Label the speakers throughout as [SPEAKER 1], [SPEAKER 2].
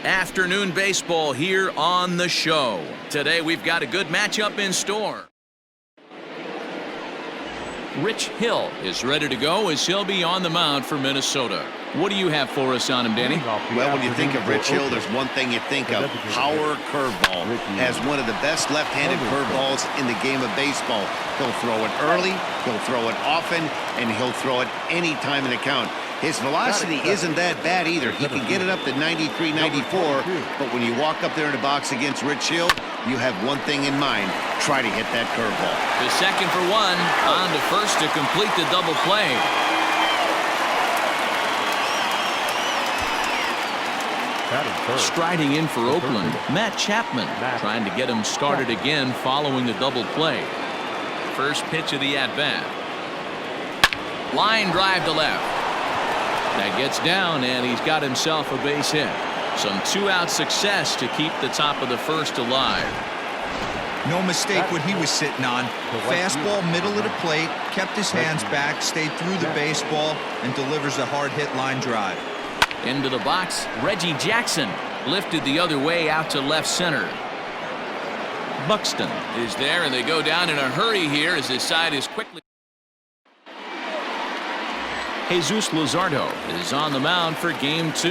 [SPEAKER 1] Afternoon baseball here on the show. Today we've got a good matchup in store. Rich Hill is ready to go as he'll be on the mound for Minnesota. What do you have for us on him, Danny?
[SPEAKER 2] Well, when you think of Rich Hill, there's one thing you think of: power curveball. As one of the best left-handed curveballs in the game of baseball. He'll throw it early, he'll throw it often, and he'll throw it any time in the count. His velocity isn't that bad either. He can get it up to 93, 94, but when you walk up there in the box against Rich Hill, you have one thing in mind: try to hit that curveball.
[SPEAKER 1] The second for one, on to first to complete the double play. Striding in for Oakland, Matt Chapman, trying to get him started again following the double play. First pitch of the at-bat. Line drive to left. That gets down, and he's got himself a base hit. Some two-out success to keep the top of the first alive.
[SPEAKER 3] No mistake what he was sitting on. Fastball, middle of the plate, kept his hands back, stayed through the baseball, and delivers a hard-hit line drive.
[SPEAKER 1] Into the box, Reggie Jackson lifted the other way out to left center. Buxton is there, and they go down in a hurry here as his side is quickly. Jesus Luzardo is on the mound for game 2.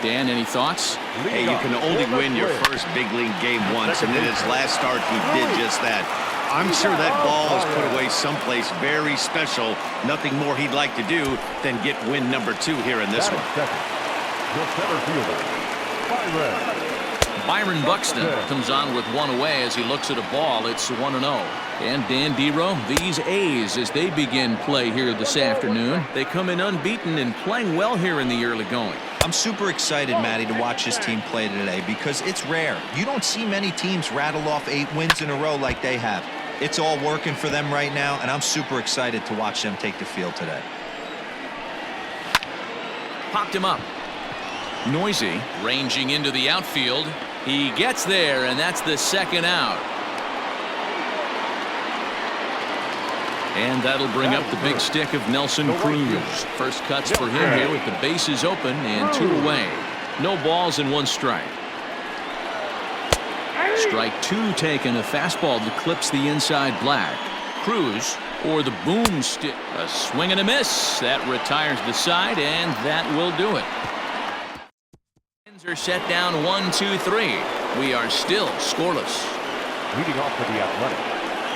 [SPEAKER 1] Dan, any thoughts?
[SPEAKER 2] Hey, you can only win your first big league game once, and in his last start, he did just that. I'm sure that ball is put away someplace very special. Nothing more he'd like to do than get win number 2 here in this one.
[SPEAKER 1] Byron Buxton comes on with one away as he looks at a ball. It's 1-0. And Dan Dero, these A's, as they begin play here this afternoon, they come in unbeaten and playing well here in the early going.
[SPEAKER 3] I'm super excited, Matty, to watch this team play today because it's rare. You don't see many teams rattle off 8 wins in a row like they have. It's all working for them right now, and I'm super excited to watch them take the field today.
[SPEAKER 1] Popped him up. Noisy ranging into the outfield. He gets there, and that's the second out. And that'll bring up the big stick of Nelson Cruz. First cuts for him here with the bases open and 2 away. No balls and 1 strike. Strike 2 taken, a fastball that clips the inside black. Cruz, or the boom stick. A swing and a miss. That retires the side, and that will do it. Are set down 1-2-3. We are still scoreless.
[SPEAKER 4] Leading off for the Athletic.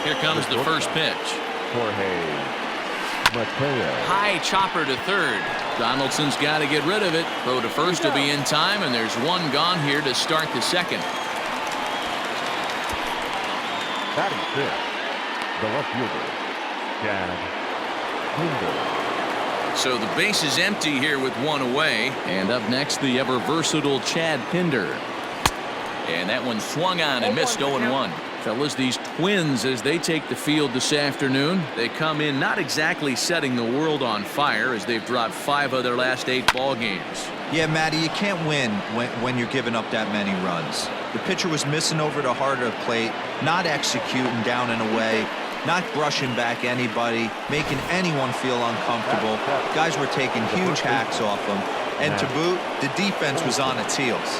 [SPEAKER 1] Here comes the first pitch. High chopper to third. Donaldson's got to get rid of it. Throw to first will be in time, and there's 1 gone here to start the second.
[SPEAKER 4] Batting fifth, the left fielder, Dan Kimball.
[SPEAKER 1] So the base is empty here with 1 away. And up next, the ever-versatile Chad Pinder. And that one swung on and missed 0-1. Fellas, these Twins, as they take the field this afternoon, they come in not exactly setting the world on fire as they've dropped 5 of their last 8 ball games.
[SPEAKER 3] Yeah, Matty, you can't win when you're giving up that many runs. The pitcher was missing over the heart of the plate, not executing down and away, not brushing back anybody, making anyone feel uncomfortable. Guys were taking huge hacks off them. And to boot, the defense was on its heels.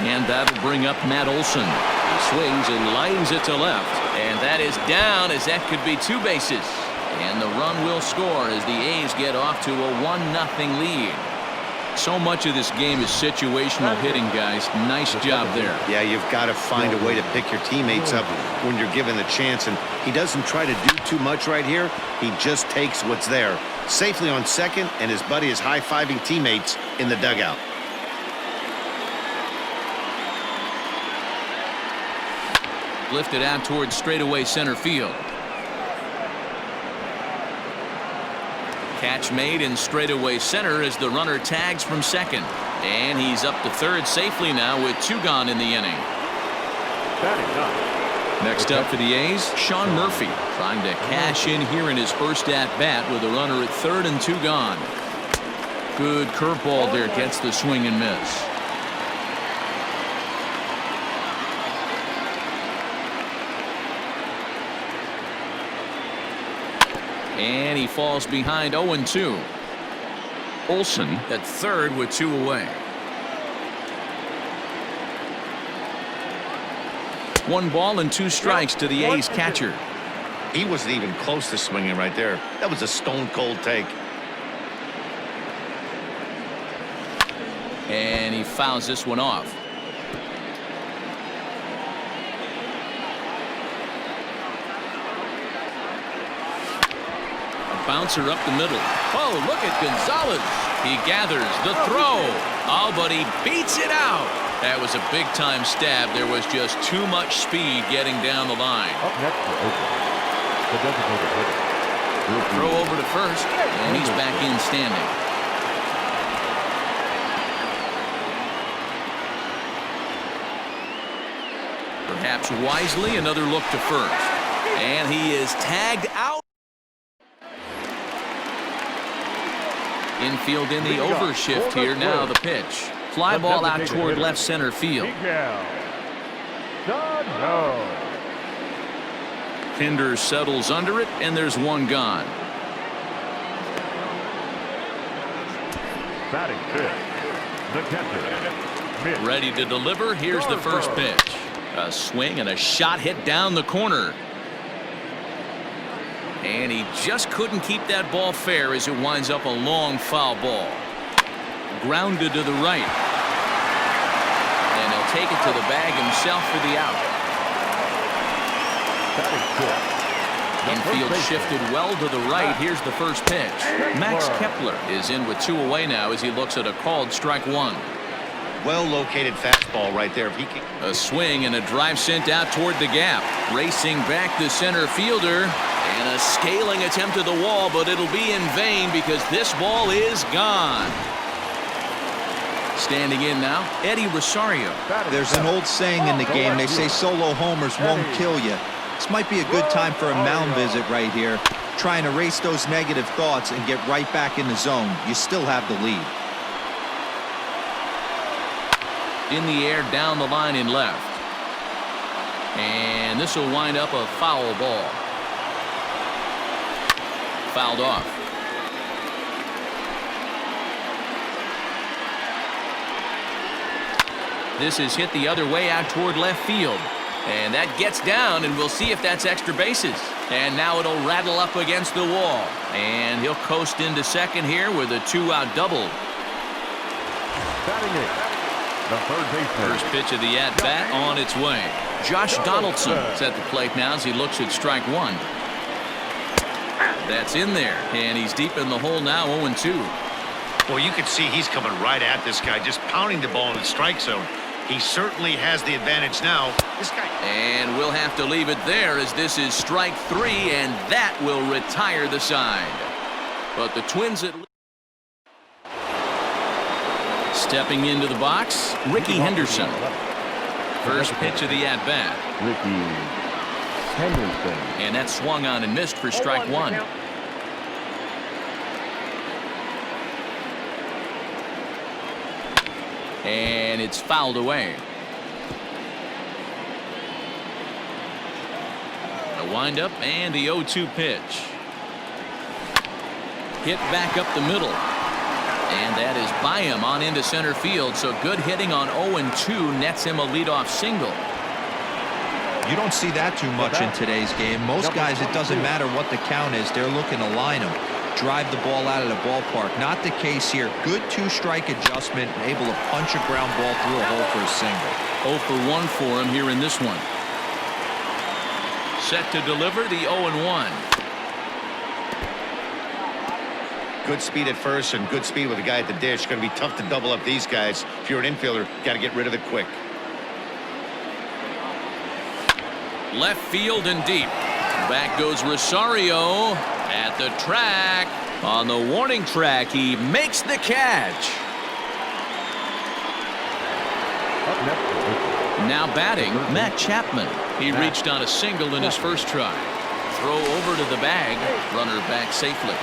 [SPEAKER 1] And that'll bring up Matt Olson. He swings and lines it to left. And that is down, as that could be 2 bases. And the run will score as the A's get off to a 1-0 lead. So much of this game is situational hitting, guys. Nice job there.
[SPEAKER 2] Yeah, you've got to find a way to pick your teammates up when you're given the chance, and he doesn't try to do too much right here. He just takes what's there. Safely on second, and his buddy is high-fiving teammates in the dugout.
[SPEAKER 1] Lifted out towards straightaway center field. Catch made in straightaway center as the runner tags from second. And he's up to third safely now with 2 gone in the inning. Next up for the A's, Sean Murphy, trying to cash in here in his first at-bat with a runner at third and 2 gone. Good curveball there, gets the swing and miss. And he falls behind 0-2. Olson at third with 2 away. 1 ball and 2 strikes to the A's catcher.
[SPEAKER 2] He wasn't even close to swinging right there. That was a stone-cold take.
[SPEAKER 1] And he fouls this one off. A bouncer up the middle. Oh, look at Gonzalez. He gathers the throw. Oh, but he beats it out. That was a big-time stab. There was just too much speed getting down the line.
[SPEAKER 4] Up next for Oakland, the designated hitter.
[SPEAKER 1] Throw over to first, and he's back in standing. Perhaps wisely, another look to first. And he is tagged out. Infield in the overshift here. Now the pitch. Fly ball out toward left center field. Pinder settles under it, and there's 1 gone.
[SPEAKER 4] Batting fifth, the catcher.
[SPEAKER 1] Ready to deliver. Here's the first pitch. A swing and a shot hit down the corner. And he just couldn't keep that ball fair as it winds up a long foul ball. Grounded to the right. And he'll take it to the bag himself for the out. Infield shifted well to the right. Here's the first pitch. Max Kepler is in with 2 away now as he looks at a called strike 1.
[SPEAKER 2] Well-located fastball right there. If he can...
[SPEAKER 1] A swing and a drive sent out toward the gap. Racing back the center fielder. And a scaling attempt to the wall, but it'll be in vain because this ball is gone. Standing in now, Eddie Rosario.
[SPEAKER 3] There's an old saying in the game. They say solo homers won't kill you. This might be a good time for a mound visit right here. Try and erase those negative thoughts and get right back in the zone. You still have the lead.
[SPEAKER 1] In the air down the line in left. And this will wind up a foul ball. Fouled off. This is hit the other way out toward left field. And that gets down, and we'll see if that's extra bases. And now it'll rattle up against the wall. And he'll coast into second here with a 2-out double.
[SPEAKER 4] Batting eighth, the third baseman.
[SPEAKER 1] First pitch of the at-bat on its way. Josh Donaldson is at the plate now as he looks at strike 1. That's in there, and he's deep in the hole now, 0-2.
[SPEAKER 2] Well, you can see he's coming right at this guy, just pounding the ball in the strike zone. He certainly has the advantage now. This guy. And we'll have to leave it there as this is strike 3, and that will retire the side. But the Twins at least. Stepping into the box, Ricky Henderson. First pitch of the at-bat.
[SPEAKER 4] Ricky Henderson.
[SPEAKER 1] And that swung on and missed for strike 1. And it's fouled away. A windup and the 0-2 pitch. Hit back up the middle. And that is by him on into center field. So good hitting on 0-2 nets him a leadoff single.
[SPEAKER 3] You don't see that too much in today's game. Most guys, it doesn't matter what the count is. They're looking to line them. Drive the ball out of the ballpark. Not the case here. Good 2-strike adjustment, able to punch a ground ball through a hole for a single.
[SPEAKER 1] 0 for 1 for him here in this one. Set to deliver the 0-1.
[SPEAKER 2] Good speed at first and good speed with the guy at the dish. Going to be tough to double up these guys. If you're an infielder, got to get rid of it quick.
[SPEAKER 1] Left field and deep. Back goes Rosario at the track. On the warning track, he makes the catch. Now batting, Matt Chapman. He reached on a single in his first try. Throw over to the bag. Runner back safely.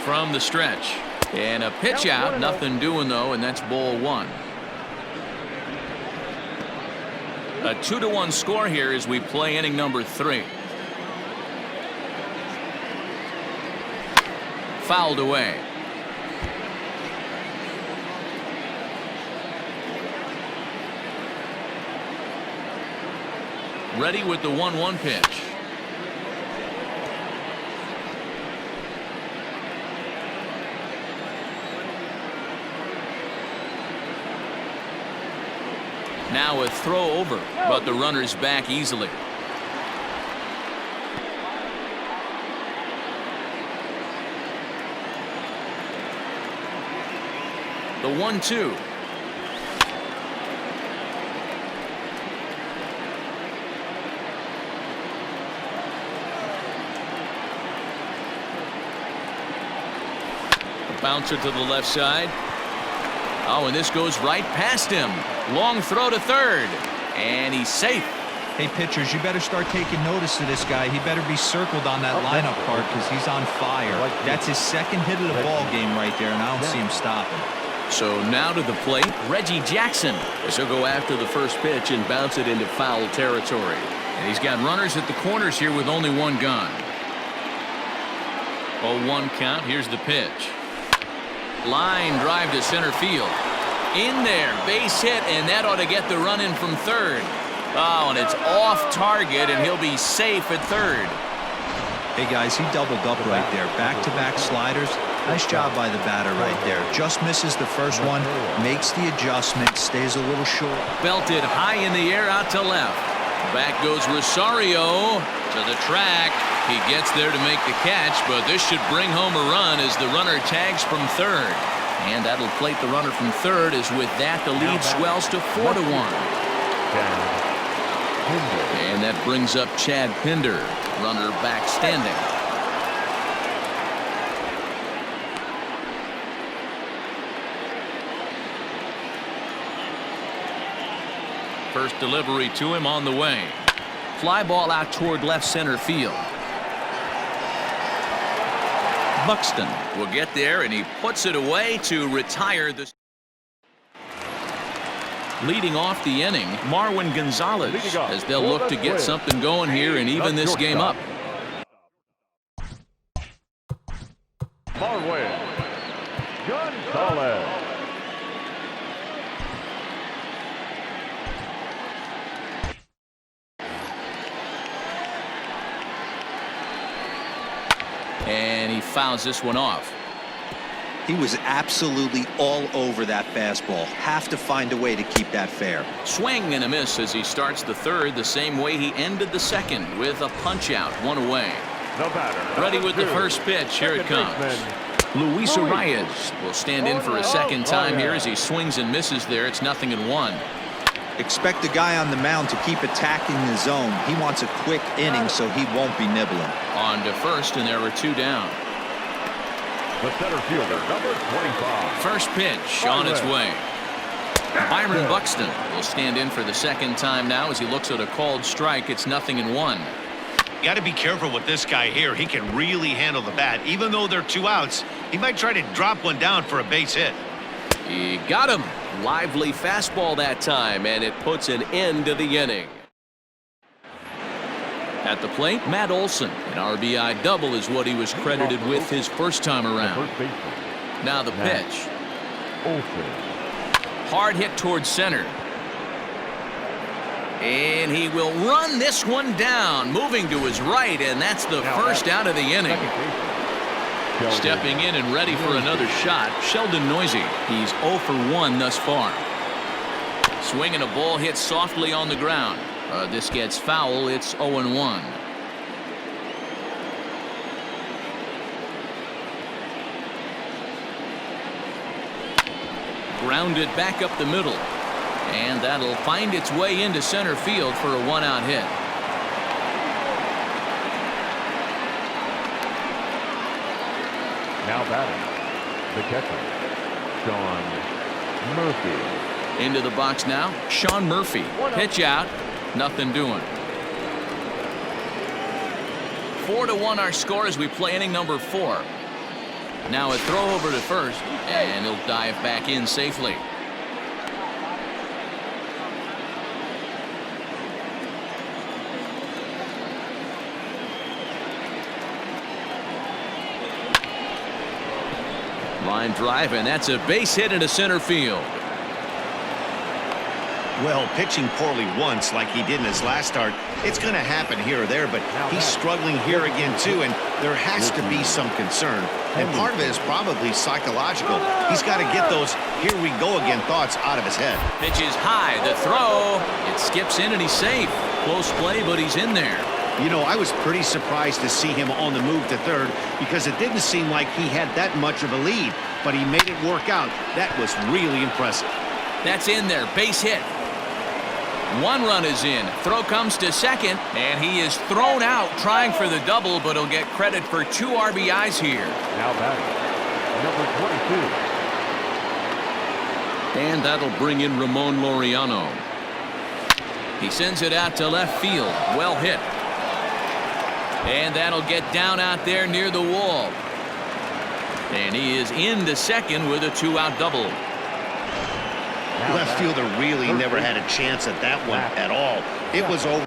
[SPEAKER 1] From the stretch. And a pitch out. Nothing doing, though, and that's ball 1. A 2-1 score here as we play inning number 3. Fouled away. Ready with the 1-1 pitch. Now a throw over, but the runner's back easily. The 1-2. Bouncer to the left side. Oh, and this goes right past him. Long throw to third, and he's safe.
[SPEAKER 3] Hey, pitchers, you better start taking notice of this guy. He better be circled on that lineup card because he's on fire. That's his second hit of the ball game right there, and I don't see him stopping.
[SPEAKER 1] So now to the plate, Reggie Jackson. This will go after the first pitch and bounce it into foul territory. And he's got runners at the corners here with only one gone. 0-1 count. Here's the pitch. Line drive to center field. In there, base hit, and that ought to get the run in from third. Oh, and it's off target, and he'll be safe at third.
[SPEAKER 3] Hey, guys, he doubled up right there. Back-to-back sliders. Nice job by the batter right there. Just misses the first one, makes the adjustment, stays a little short.
[SPEAKER 1] Belted high in the air out to left. Back goes Rosario to the track. He gets there to make the catch, but this should bring home a run as the runner tags from third. And that'll plate the runner from third, as with that the lead swells to 4-1. And that brings up Chad Pinder, runner back standing. First delivery to him on the way. Fly ball out toward left center field. Buxton will get there, and he puts it away to retire the. Leading off the inning, Marwin Gonzalez, as they'll look to get something going here and even this game up.
[SPEAKER 4] Marwin Gonzalez.
[SPEAKER 1] And he fouls this one off.
[SPEAKER 3] He was absolutely all over that fastball. Have to find a way to keep that fair.
[SPEAKER 1] Swing and a miss as he starts the third the same way he ended the second, with a punch out, one away. Ready with the first pitch. Here it comes. Luis Arias will stand in for a second time here as he swings and misses there. It's 0-1.
[SPEAKER 3] Expect the guy on the mound to keep attacking the zone. He wants a quick inning so he won't be nibbling.
[SPEAKER 1] On to first, and there were two down.
[SPEAKER 4] The center fielder, number 25.
[SPEAKER 1] First pitch on its way. Byron Buxton will stand in for the second time now as he looks at a called strike. It's 0-1.
[SPEAKER 2] Got to be careful with this guy here. He can really handle the bat. Even though they're 2 outs, he might try to drop one down for a base hit.
[SPEAKER 1] He got him. Lively fastball that time, and it puts an end to the inning. At the plate, Matt Olson. An RBI double is what he was credited with his first time around. Now the pitch. Hard hit towards center. And he will run this one down, moving to his right, and that's the first out of the inning. Stepping in and ready for another shot, Sheldon Noisy. He's 0 for 1 thus far. Swinging a ball hit softly on the ground. This gets foul. It's 0-1. Grounded back up the middle. And that'll find its way into center field for a 1-out hit.
[SPEAKER 4] Now batting, the catcher, Sean Murphy.
[SPEAKER 1] Into the box now, Sean Murphy. Pitch out, nothing doing. 4-1 our score as we play inning number 4. Now a throw over to first, and he'll dive back in safely. Line drive, and that's a base hit into center field.
[SPEAKER 2] Well, pitching poorly once like he did in his last start, it's going to happen here or there, but he's struggling here again too, and there has to be some concern. And part of it is probably psychological. He's got to get those here we go again thoughts out of his head.
[SPEAKER 1] Pitch is high, the throw. It skips in and he's safe. Close play, but he's in there.
[SPEAKER 2] You know, I was pretty surprised to see him on the move to third because it didn't seem like he had that much of a lead, but he made it work out. That was really impressive.
[SPEAKER 1] That's in there, base hit. One run is in. Throw comes to second, and he is thrown out trying for the double, but he'll get credit for 2 RBIs here.
[SPEAKER 4] Now batting, number 22.
[SPEAKER 1] And that'll bring in Ramon Laureano. He sends it out to left field. Well hit. And that'll get down out there near the wall. And he is into second with a 2-out double.
[SPEAKER 2] Left fielder really never had a chance at that one at all. It was over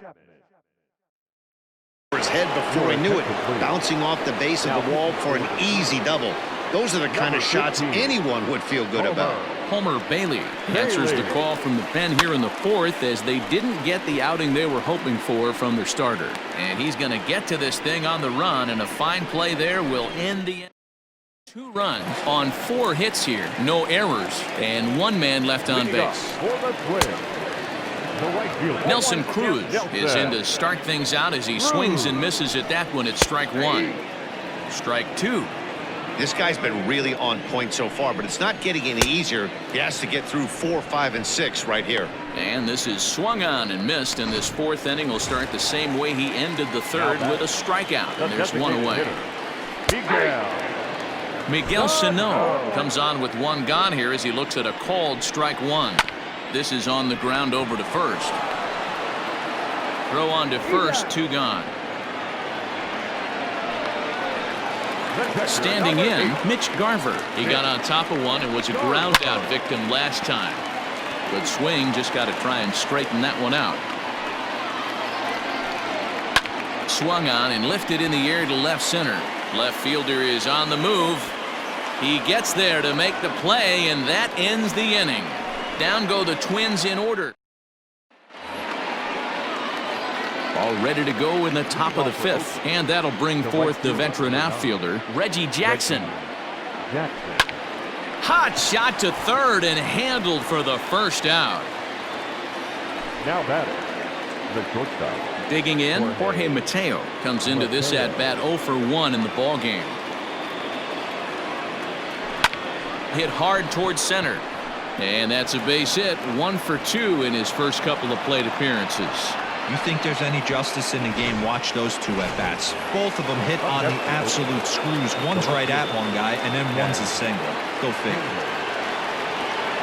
[SPEAKER 2] his head before he knew it, bouncing off the base of the wall for an easy double. Those are the kind of shots anyone would feel good about.
[SPEAKER 1] Homer Bailey answers the call from the pen here in the 4th as they didn't get the outing they were hoping for from their starter. And he's going to get to this thing on the run, and a fine play there will end the 2 runs on 4 hits here, no errors, and 1 man left on base. Nelson Cruz is in to start things out as he swings and misses at that one at strike 1. Strike 2.
[SPEAKER 2] This guy's been really on point so far, but it's not getting any easier. He has to get through 4, 5, and 6 right here.
[SPEAKER 1] And this is swung on and missed, and this 4th inning will start the same way he ended the 3rd with a strikeout, and there's 1 away. Miguel Sano comes on with 1 gone here as he looks at a called strike 1. This is on the ground over to first. Throw on to first, 2 gone. Standing in, Mitch Garver. He got on top of one and was a ground out victim last time. Good swing, just got to try and straighten that one out. Swung on and lifted in the air to left center. Left fielder is on the move. He gets there to make the play, and that ends the inning. Down go the Twins in order. All ready to go in the top of the 5th, and that'll bring forth the veteran outfielder, Reggie Jackson. Hot shot to third and handled for the 1st out.
[SPEAKER 4] Now batting, the shortstop.
[SPEAKER 1] Digging in, Jorge Mateo comes into this at bat 0 for 1 in the ball game. Hit hard towards center, and that's a base hit. 1 for 2 in his first couple of plate appearances.
[SPEAKER 3] You think there's any justice in the game? Watch those 2 at-bats. Both of them hit on the absolute screws. One's right at one guy, and then one's a single. Go figure.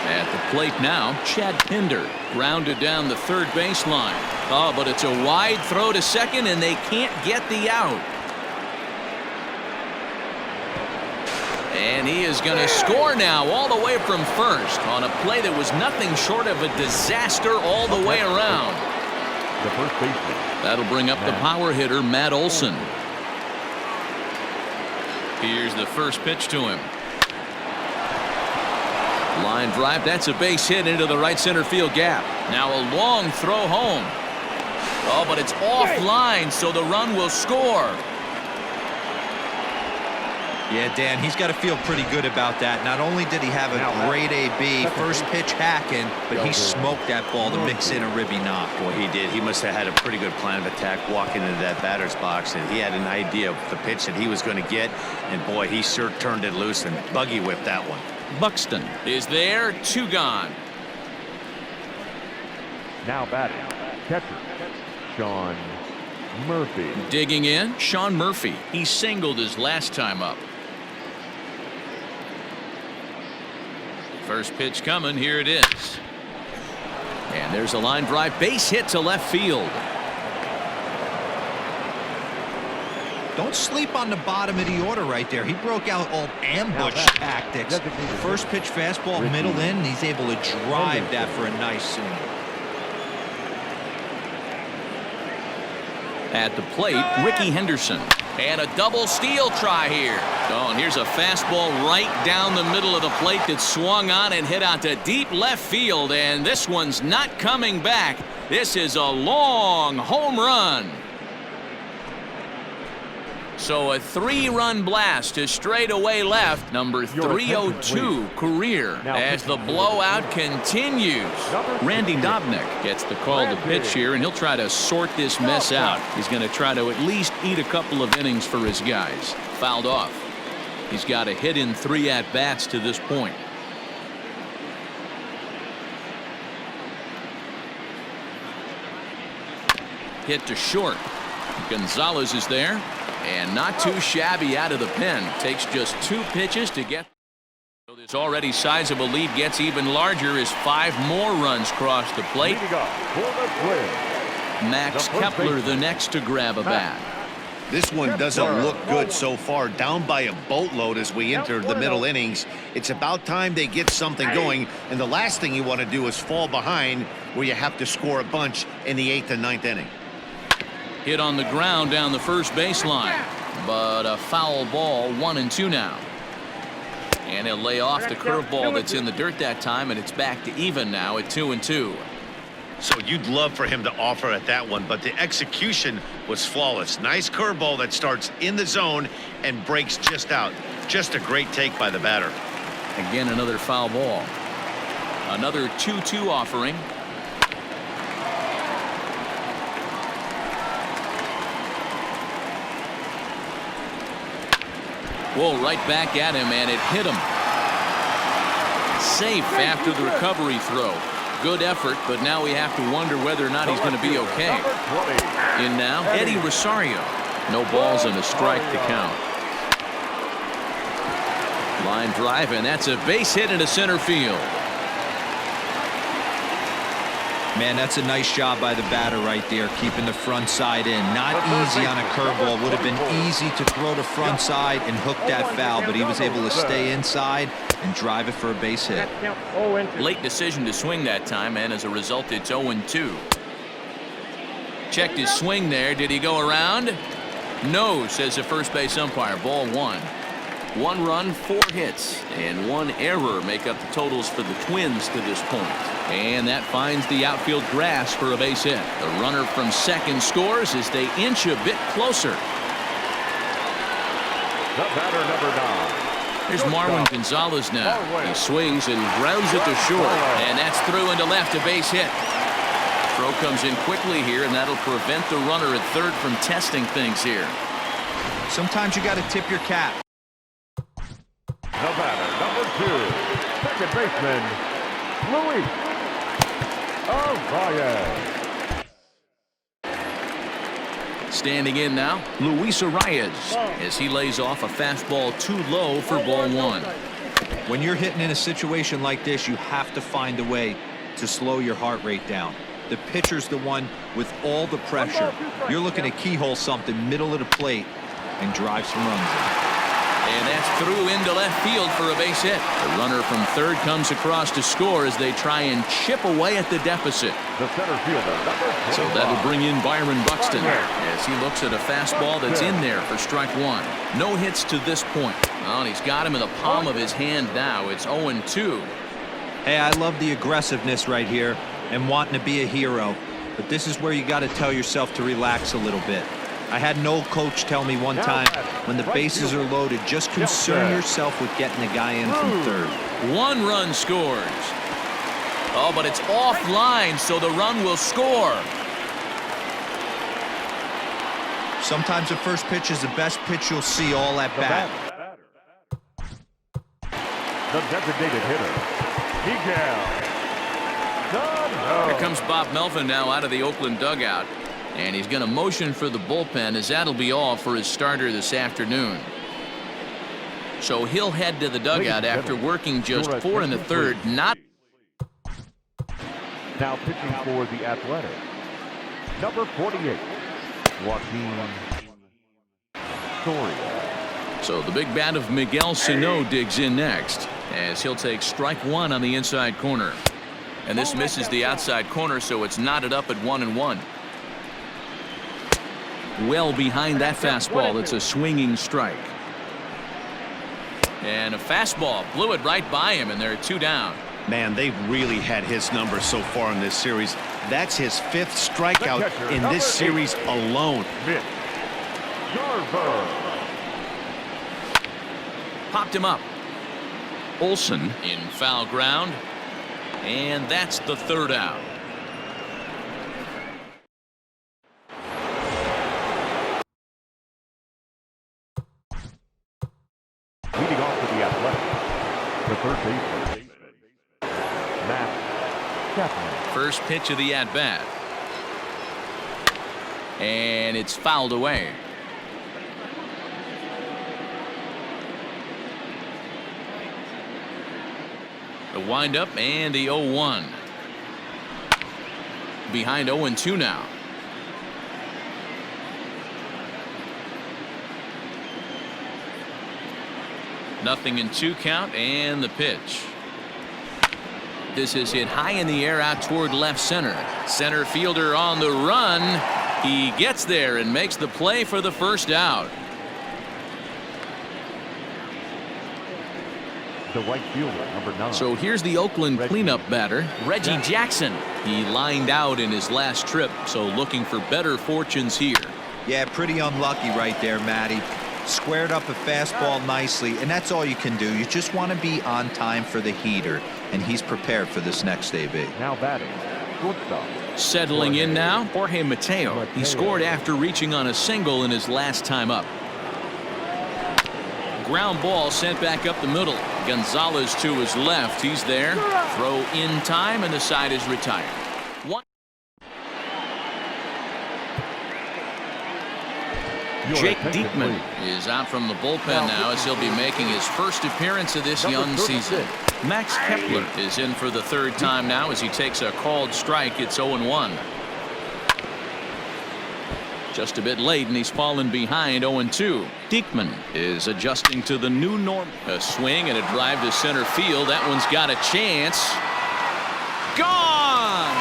[SPEAKER 1] At the plate now, Chad Pinder grounded down the 3rd baseline. Oh, but it's a wide throw to second, and they can't get the out. And he is going to score now all the way from first on a play that was nothing short of a disaster all the way around.
[SPEAKER 4] The first baseman.
[SPEAKER 1] That'll bring up the power hitter, Matt Olson. Here's the first pitch to him. Line drive, that's a base hit into the right center field gap. Now a long throw home. Oh, but it's offline, so the run will score.
[SPEAKER 3] Yeah, Dan, he's got to feel pretty good about that. Not only did he have a great AB, first pitch hacking, but he smoked that ball to mix in a ribby knock.
[SPEAKER 2] Boy, he did. He must have had a pretty good plan of attack walking into that batter's box, and he had an idea of the pitch that he was going to get, and boy, he sure turned it loose and buggy whipped that one.
[SPEAKER 1] Buxton is there, 2 gone.
[SPEAKER 4] Now batting, catcher, Sean Murphy.
[SPEAKER 1] Digging in, Sean Murphy. He singled his last time up. First pitch coming, here it is. And there's a line drive, base hit to left field.
[SPEAKER 3] Don't sleep on the bottom of the order right there. He broke out all ambush tactics. First pitch fastball, middle in, and he's able to drive that for a nice single.
[SPEAKER 1] At the plate, Ricky Henderson. And a double steal try here. Oh, and here's a fastball right down the middle of the plate that swung on and hit out to deep left field. And this one's not coming back. This is a long home run. So a 3-run blast to straightaway left, number 302 career, as the blowout continues. Randy Dobnak gets the call to pitch here, and he'll try to sort this mess out. He's going to try to at least eat a couple of innings for his guys. Fouled off. He's got a hit in 3 at-bats to this point. Hit to short. Gonzalez is there. And not too shabby out of the pen. Takes just 2 pitches to get. So this already sizable lead gets even larger as 5 more runs cross the plate. Max Kepler the next to grab a bat.
[SPEAKER 2] This one doesn't look good so far. Down by a boatload as we enter the middle innings. It's about time they get something going. And the last thing you want to do is fall behind where you have to score a bunch in the 8th and 9th inning.
[SPEAKER 1] Hit on the ground down the first baseline, but a foul ball. 1-2 now. And he'll lay off the curveball that's in the dirt that time, and it's back to even now at 2-2.
[SPEAKER 2] So you'd love for him to offer at that one, but the execution was flawless. Nice curveball that starts in the zone and breaks just out. Just a great take by the batter.
[SPEAKER 1] Again, another foul ball. Another 2-2 offering. Whoa, right back at him, and it hit him. Safe after the recovery throw. Good effort, but now we have to wonder whether or not he's going to be okay. In now, Eddie Rosario. No balls and a strike to count. Line drive, and that's a base hit into center field.
[SPEAKER 3] Man, that's a nice job by the batter right there, keeping the front side in. Not easy on a curveball. Would have been easy to throw the front side and hook that foul, but he was able to stay inside and drive it for a base hit.
[SPEAKER 1] Late decision to swing that time, and as a result, it's 0-2. Checked his swing there. Did he go around? No, says the first base umpire. Ball 1. 1 run, 4 hits, and 1 error make up the totals for the Twins to this point. And that finds the outfield grass for a base hit. The runner from second scores as they inch a bit closer.
[SPEAKER 4] The batter, number 9.
[SPEAKER 1] Here's Marwin Gonzalez now. He swings and grounds it to short, and that's through into left, a base hit. Throw comes in quickly here, and that'll prevent the runner at third from testing things here.
[SPEAKER 3] Sometimes you got to tip your cap.
[SPEAKER 4] The batter, number 2, second baseman, Luis Arias.
[SPEAKER 1] Standing in now, Luis Arias, as he lays off a fastball too low for ball 1.
[SPEAKER 3] When you're hitting in a situation like this, you have to find a way to slow your heart rate down. The pitcher's the one with all the pressure. You're looking to keyhole something middle of the plate and drive some runs in.
[SPEAKER 1] And that's through into left field for a base hit. The runner from third comes across to score as they try and chip away at the deficit.
[SPEAKER 4] The center fielder, number 25.
[SPEAKER 1] So that'll bring in Byron Buxton as he looks at a fastball that's in there for strike 1. No hits to this point. Well, and he's got him in the palm of his hand now. It's 0-2.
[SPEAKER 3] Hey, I love the aggressiveness right here and wanting to be a hero. But this is where you got to tell yourself to relax a little bit. I had an old coach tell me one time, when the bases are loaded, just concern yourself with getting the guy in from third.
[SPEAKER 1] 1 run scores. Oh, but it's offline, so the run will score.
[SPEAKER 3] Sometimes the first pitch is the best pitch you'll see all at bat.
[SPEAKER 4] The designated hitter, Miguel.
[SPEAKER 1] Here comes Bob Melvin now out of the Oakland dugout. And he's going to motion for the bullpen, as that'll be all for his starter this afternoon. So he'll head to the dugout after working just 4 1/3. Not
[SPEAKER 4] now pitching for the Athletic, number 48, Joaquin Soria.
[SPEAKER 1] So the big bat of Miguel Sano digs in next, as he'll take strike 1 on the inside corner. And this misses the outside corner, so it's knotted up at 1-1. well behind that fastball. It's a swinging strike. And a fastball blew it right by him, and there are 2 down.
[SPEAKER 2] Man, they've really had his number so far in this series. That's his 5th strikeout in this series alone.
[SPEAKER 1] Popped him up. Olson in foul ground, and that's the 3rd out.
[SPEAKER 4] Leading off for the Athletics, the third baseman, Matt Chapman.
[SPEAKER 1] First pitch of the at-bat. And it's fouled away. The windup and the 0-1. Behind 0-2 now. Nothing in 2 count, and the pitch. This is hit high in the air out toward left center. Center fielder on the run. He gets there and makes the play for the 1st out.
[SPEAKER 4] The right fielder, number 9.
[SPEAKER 1] So here's the Oakland cleanup batter, Reggie Jackson. He lined out in his last trip, so looking for better fortunes here.
[SPEAKER 3] Yeah, pretty unlucky right there, Matty. Squared up a fastball nicely, and that's all you can do. You just want to be on time for the heater, and he's prepared for this next AB.
[SPEAKER 4] Now batting, shortstop.
[SPEAKER 1] Settling in now, Jorge Mateo. He scored after reaching on a single in his last time up. Ground ball sent back up the middle. Gonzalez to his left. He's there. Throw in time, and the side is retired. Jake Diekman is out from the bullpen now as he'll be making his first appearance of this young season. Max Kepler is in for the 3rd time now as he takes a called strike. It's 0-1. Just a bit late, and he's fallen behind 0-2. Diekman is adjusting to the new norm. A swing and a drive to center field. That one's got a chance. Gone!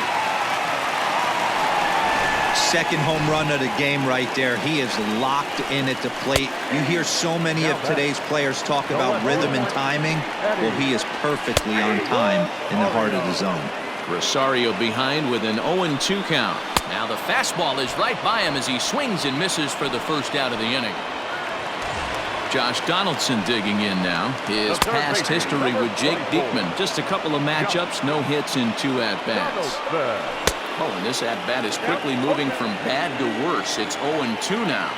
[SPEAKER 3] Second home run of the game right there. He is locked in at the plate. You hear so many of today's players talk about rhythm and timing. Well, he is perfectly on time in the heart of the zone.
[SPEAKER 1] Rosario behind with an 0-2 count. Now the fastball is right by him as he swings and misses for the 1st out of the inning. Josh Donaldson digging in now. His past history with Jake Diekman. Just a couple of matchups, no hits in 2 at-bats. Oh, and this at-bat is quickly moving from bad to worse. It's 0-2 now.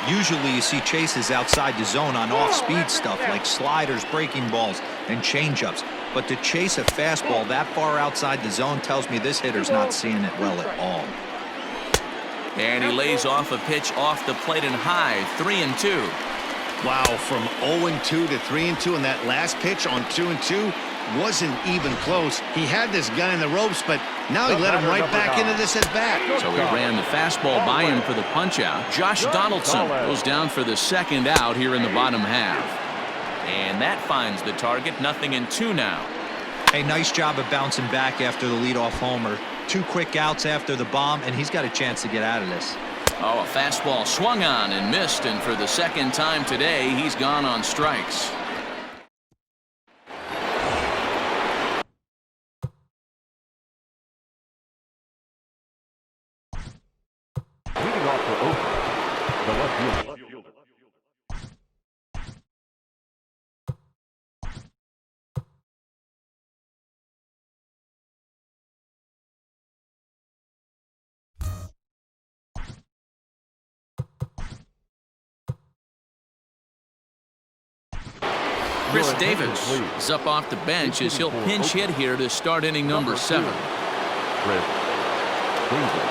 [SPEAKER 3] Usually you see chases outside the zone on off-speed stuff like sliders, breaking balls, and changeups. But to chase a fastball that far outside the zone tells me this hitter's not seeing it well at all.
[SPEAKER 1] And he lays off a pitch off the plate and high. 3-2.
[SPEAKER 2] Wow, from 0-2 to 3-2, and that last pitch on 2-2 wasn't even close. He had this guy in the ropes, but now he let him right back into this at-bat.
[SPEAKER 1] So he ran the fastball by him for the punch-out. Josh Donaldson goes down for the 2nd out here in the bottom half. And that finds the target. Nothing in 2 now.
[SPEAKER 3] Hey, nice job of bouncing back after the leadoff homer. 2 quick outs after the bomb, and he's got a chance to get out of this.
[SPEAKER 1] Oh, a fastball swung on and missed, and for the 2nd time today, he's gone on strikes.
[SPEAKER 4] Leading off for Oakland, the left fielder.
[SPEAKER 1] Chris Davis is up off the bench as he'll pinch hit here to start inning number 7.
[SPEAKER 4] Chris Davis.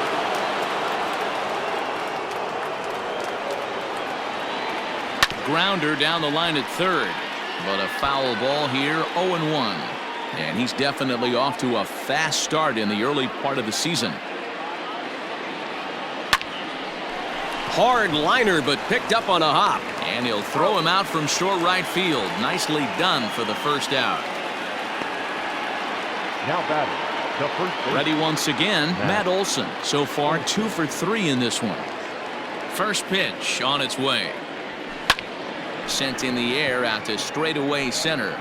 [SPEAKER 1] Grounder down the line at 3rd, but a foul ball here. 0-1, and he's definitely off to a fast start in the early part of the season. Hard liner, but picked up on a hop, and he'll throw him out from short right field. Nicely done for the 1st out.
[SPEAKER 4] Now batting, the first base.
[SPEAKER 1] Ready once again, Matt Olson. So far 2 for 3 in this one. First pitch on its way. Sent in the air out to straightaway center.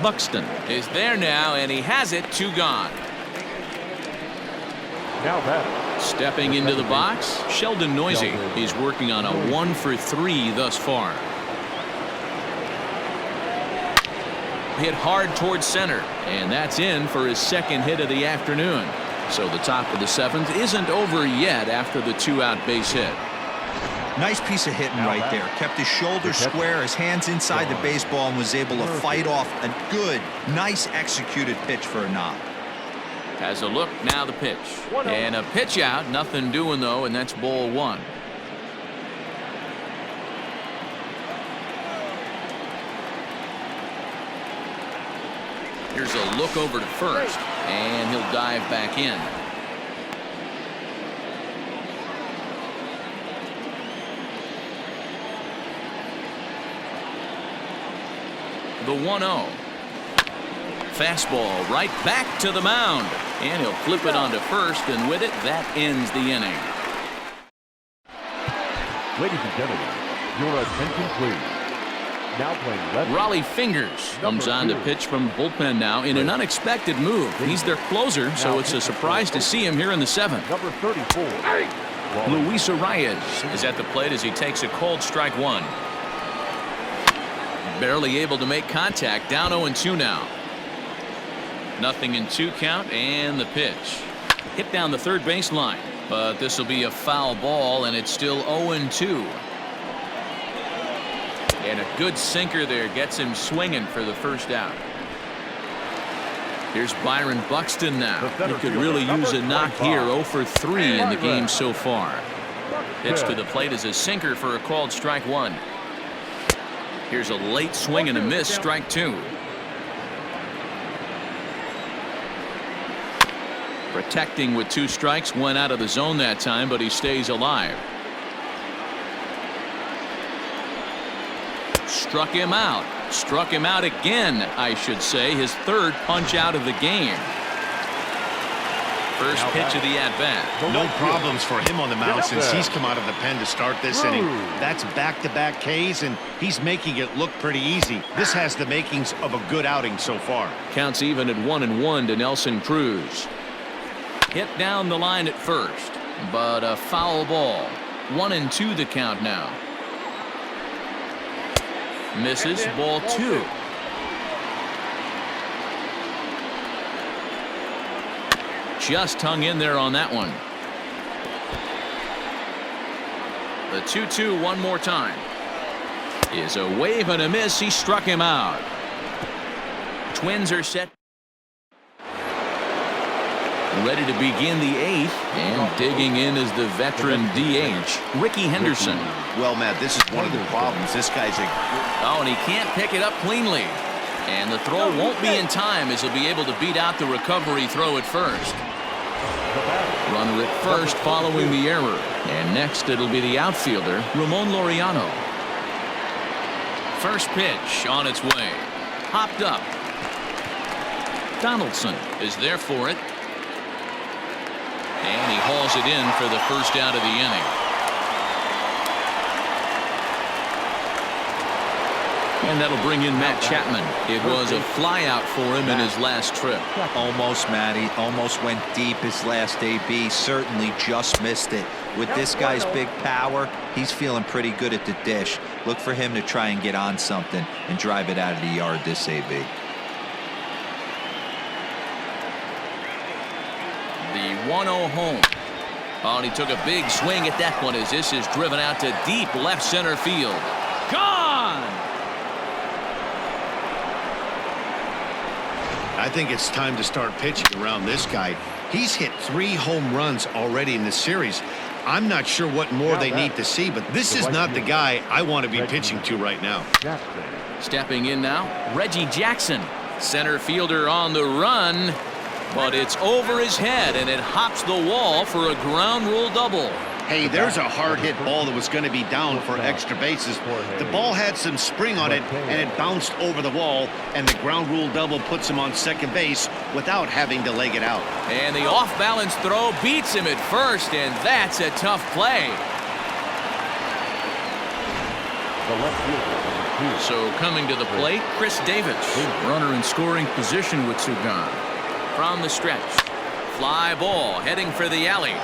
[SPEAKER 1] Buxton is there now, and he has it. 2 gone.
[SPEAKER 4] Now batter.
[SPEAKER 1] Stepping into the box, Sheldon Noisy. He's working on a 1 for 3 thus far. Hit hard towards center, and that's in for his second hit of the afternoon. So the top of the 7th isn't over yet after the 2-out base hit.
[SPEAKER 3] Nice piece of hitting right there. Kept his shoulders square, his hands inside the baseball, and was able to fight off a good, nice executed pitch for a knock.
[SPEAKER 1] Has a look, now the pitch. And a pitch out, nothing doing though, and that's ball 1. Here's a look over to first, and he'll dive back in. The 1-0. Fastball right back to the mound, and he'll flip it onto first, and with it, that ends the inning.
[SPEAKER 4] Ladies and gentlemen, your attention please. Now playing left.
[SPEAKER 1] Raleigh Fingers comes on to pitch from the bullpen now in an unexpected move. He's their closer, so it's a surprise to see him here in the 7th.
[SPEAKER 4] Number 34.
[SPEAKER 1] Luis Arias is at the plate as he takes a called strike 1. Barely able to make contact. Down 0-2 now. 0-2 count, and the pitch. Hit down the third baseline, but this will be a foul ball, and it's still 0-2. And a good sinker there gets him swinging for the first out. Here's Byron Buxton now. He could really use a knock here. 0 for 3 in the game so far. Pitch to the plate is a sinker for a called strike 1. Here's a late swing and a miss, strike 2. Protecting with 2 strikes, went out of the zone that time, but he stays alive. Struck him out. Struck him out again, I should say. His 3rd punch out of the game. First pitch of the at-bat.
[SPEAKER 2] No problems for him on the mound since he's come out of the pen to start this inning. That's back-to-back Ks, and he's making it look pretty easy. This has the makings of a good outing so far.
[SPEAKER 1] Counts even at 1-1 to Nelson Cruz. Hit down the line at first, but a foul ball. 1-2 the count now. Misses, ball 2. Just hung in there on that one. The 2-2 one more time. Is a wave and a miss. He struck him out. Twins are set. Ready to begin the 8th, and digging in is the veteran DH, Ricky Henderson.
[SPEAKER 2] Well, Matt, this is one of the problems. This guy's
[SPEAKER 1] Oh, and he can't pick it up cleanly. And the throw won't be in time as he'll be able to beat out the recovery throw at first. Runner at first following the error. And next it'll be the outfielder, Ramon Laureano. First pitch on its way. Hopped up. Donaldson is there for it. And he hauls it in for the first out of the inning. And that'll bring in Matt Chapman. It was a flyout for him in his last trip.
[SPEAKER 3] Almost, Matty. Almost went deep his last AB. Certainly just missed it. With this guy's big power, he's feeling pretty good at the dish. Look for him to try and get on something and drive it out of the yard this AB.
[SPEAKER 1] The 1-0 home. Oh, and he took a big swing at that one as this is driven out to deep left center field. Gone!
[SPEAKER 2] I think it's time to start pitching around this guy. He's hit 3 home runs already in this series. I'm not sure what more they need to see, but this is not the guy I want to be pitching to right now.
[SPEAKER 1] Stepping in now, Reggie Jackson. Center fielder on the run. But it's over his head, and it hops the wall for a ground rule double.
[SPEAKER 2] Hey, there's a hard-hit ball that was going to be down for extra bases. The ball had some spring on it, and it bounced over the wall, and the ground rule double puts him on second base without having to leg it out.
[SPEAKER 1] And the off-balance throw beats him at first, and that's a tough play. So coming to the plate, Chris Davis. Runner in scoring position with two gone. From the stretch. Fly ball heading for the alley.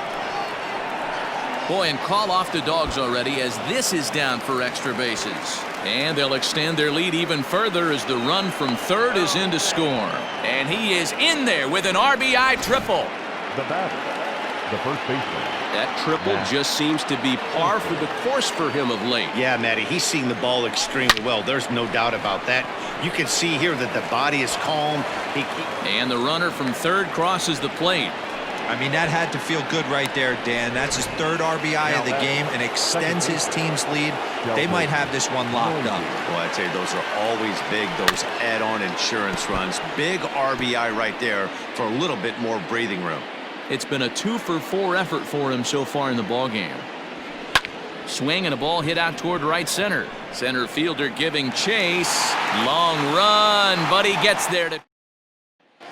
[SPEAKER 1] Boy, and call off the Dogs already as this is down for extra bases. And they'll extend their lead even further as the run from third is in to score. And he is in there with an RBI triple.
[SPEAKER 4] The batter, the first baseman.
[SPEAKER 1] That triple just seems to be par for the course for him of late.
[SPEAKER 2] Yeah, Matty, he's seeing the ball extremely well. There's no doubt about that. You can see here that the body is calm.
[SPEAKER 1] And the runner from third crosses the plate.
[SPEAKER 3] I mean, that had to feel good right there, Dan. That's his third RBI of the game and extends his team's lead. They might have this one locked up.
[SPEAKER 2] Well, I'd say those are always big, those add-on insurance runs. Big RBI right there for a little bit more breathing room.
[SPEAKER 1] It's been a 2-for-4 effort for him so far in the ballgame. Swing and a ball hit out toward right center. Center fielder giving chase. Long run, but he gets there to...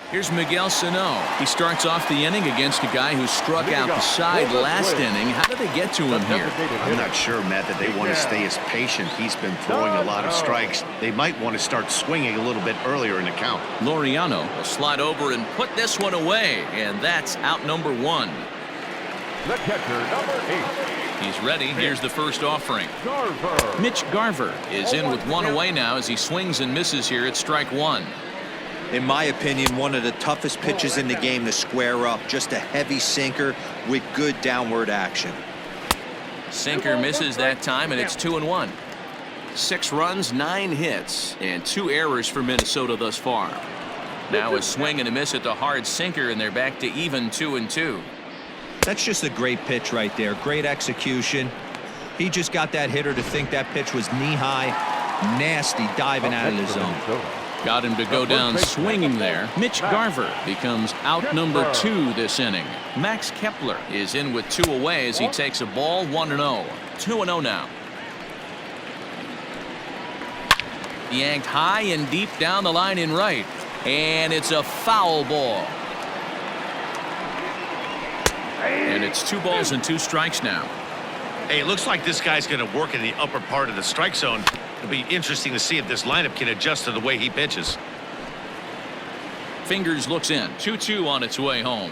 [SPEAKER 1] Here's Miguel Sano. He starts off the inning against a guy who struck out the side last inning. How did they get to him here?
[SPEAKER 2] I'm not sure, Matt, that they want to stay as patient. He's been throwing a lot of strikes. They might want to start swinging a little bit earlier in the count.
[SPEAKER 1] Laureano will slide over and put this one away, and that's out number one.
[SPEAKER 4] The catcher, number 8.
[SPEAKER 1] He's ready. Here's the first offering.
[SPEAKER 4] Garver.
[SPEAKER 1] Mitch Garver is in with one away now as he swings and misses here at strike one.
[SPEAKER 3] In my opinion, one of the toughest pitches in the game to square up. Just a heavy sinker with good downward action.
[SPEAKER 1] Sinker misses that time, and it's 2-1. 6 runs, 9 hits, and 2 errors for Minnesota thus far. Now a swing and a miss at the hard sinker, and they're back to even 2-2.
[SPEAKER 3] That's just a great pitch right there. Great execution. He just got that hitter to think that pitch was knee-high. Nasty diving out of the zone.
[SPEAKER 1] Got him to go down swinging there. Mitch Garver becomes out number 2 this inning. Max Kepler is in with 2 away as he takes a ball 1-0. 2-0 now. Yanked high and deep down the line in right. And it's a foul ball. And it's 2 balls and 2 strikes now.
[SPEAKER 2] Hey, it looks like this guy's going to work in the upper part of the strike zone. It'll be interesting to see if this lineup can adjust to the way he pitches.
[SPEAKER 1] Fingers looks in. 2-2 on its way home.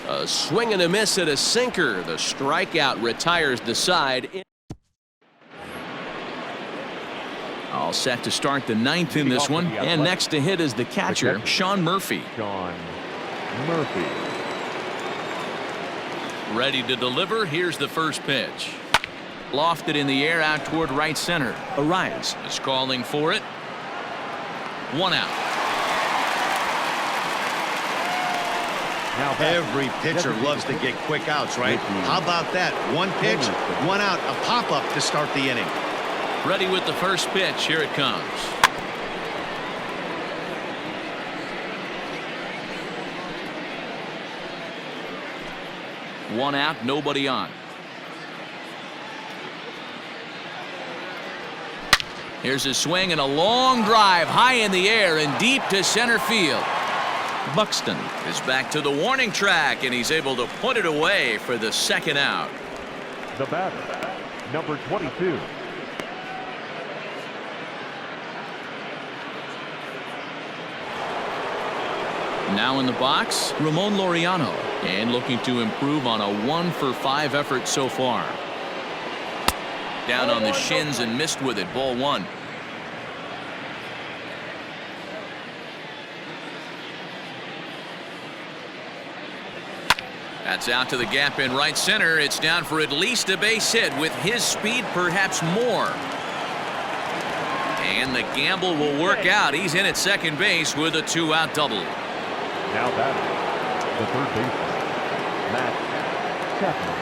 [SPEAKER 1] A swing and a miss at a sinker. The strikeout retires the side. All set to start the 9th in this one. And next to hit is the catcher, Sean Murphy.
[SPEAKER 4] Sean Murphy.
[SPEAKER 1] Ready to deliver. Here's the first pitch. Lofted in the air out toward right center. Arias is calling for it. 1 out.
[SPEAKER 4] Now
[SPEAKER 2] Every pitcher loves to get quick outs, right? How about that? 1 pitch, 1 out, a pop-up to start the inning.
[SPEAKER 1] Ready with the first pitch. Here it comes. One out, nobody on. Here's a swing and a long drive high in the air and deep to center field. Buxton is back to the warning track, and he's able to put it away for the 2nd out.
[SPEAKER 4] the batter, number 22.
[SPEAKER 1] Now in the box, Ramon Laureano, and looking to improve on a 1-for-5 effort so far. Down on the shins and missed with it. Ball 1. That's out to the gap in right center. It's down for at least a base hit. With his speed, perhaps more. And the gamble will work out. He's in at second base with a 2-out double.
[SPEAKER 4] Now batting, the third baseman, Matt Chapman.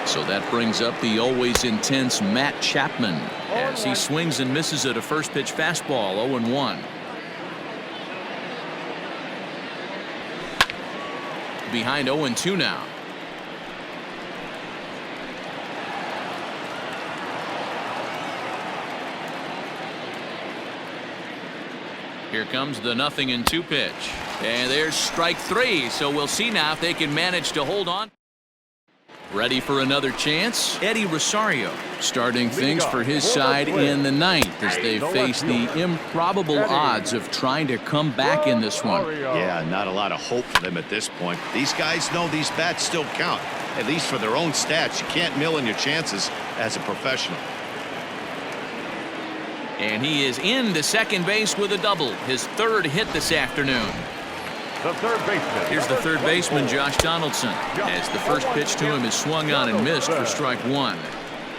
[SPEAKER 1] So that brings up the always intense Matt Chapman as he swings and misses at a first pitch fastball. 0-1. Behind 0-2 now. Here comes the 0-2 pitch. And there's strike 3. So we'll see now if they can manage to hold on. Ready for another chance? Eddie Rosario starting things for his side in the 9th as they face the improbable odds of trying to come back in this one.
[SPEAKER 2] Yeah, not a lot of hope for them at this point. These guys know these bats still count, at least for their own stats. You can't mill in your chances as a professional.
[SPEAKER 1] And he is into second base with a double, his 3rd hit this afternoon.
[SPEAKER 4] The third baseman.
[SPEAKER 1] Here's the third baseman, Josh Donaldson, as the first pitch to him is swung on and missed for strike 1.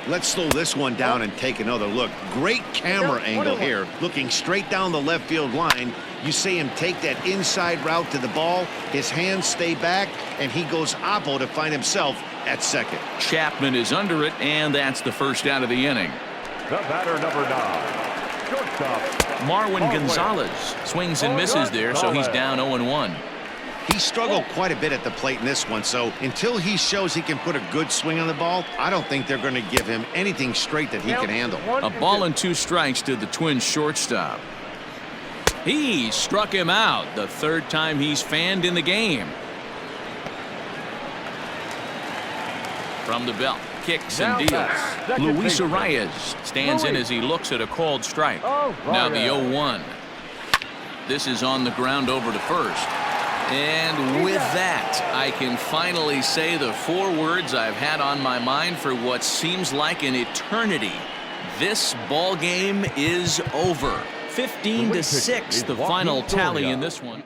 [SPEAKER 2] Let's slow this one down and take another look. Great camera angle here, looking straight down the left field line. You see him take that inside route to the ball. His hands stay back, and he goes oppo to find himself at second.
[SPEAKER 1] Chapman is under it, and that's the first out of the inning.
[SPEAKER 4] The batter, number 9. Shortstop.
[SPEAKER 1] Marwin Gonzalez swings and misses there, so he's down 0-1.
[SPEAKER 2] He struggled quite a bit at the plate in this one, so until he shows he can put a good swing on the ball, I don't think they're going to give him anything straight that he can handle.
[SPEAKER 1] A ball and 2 strikes to the Twins shortstop. He struck him out, the 3rd time he's fanned in the game. From the belt, kicks and deals. Luis Arias stands in as he looks at a called strike. Now the 0-1. This is on the ground over to first. And with that, I can finally say the 4 words I've had on my mind for what seems like an eternity. This ball game is over. 15-6, the final tally in this one.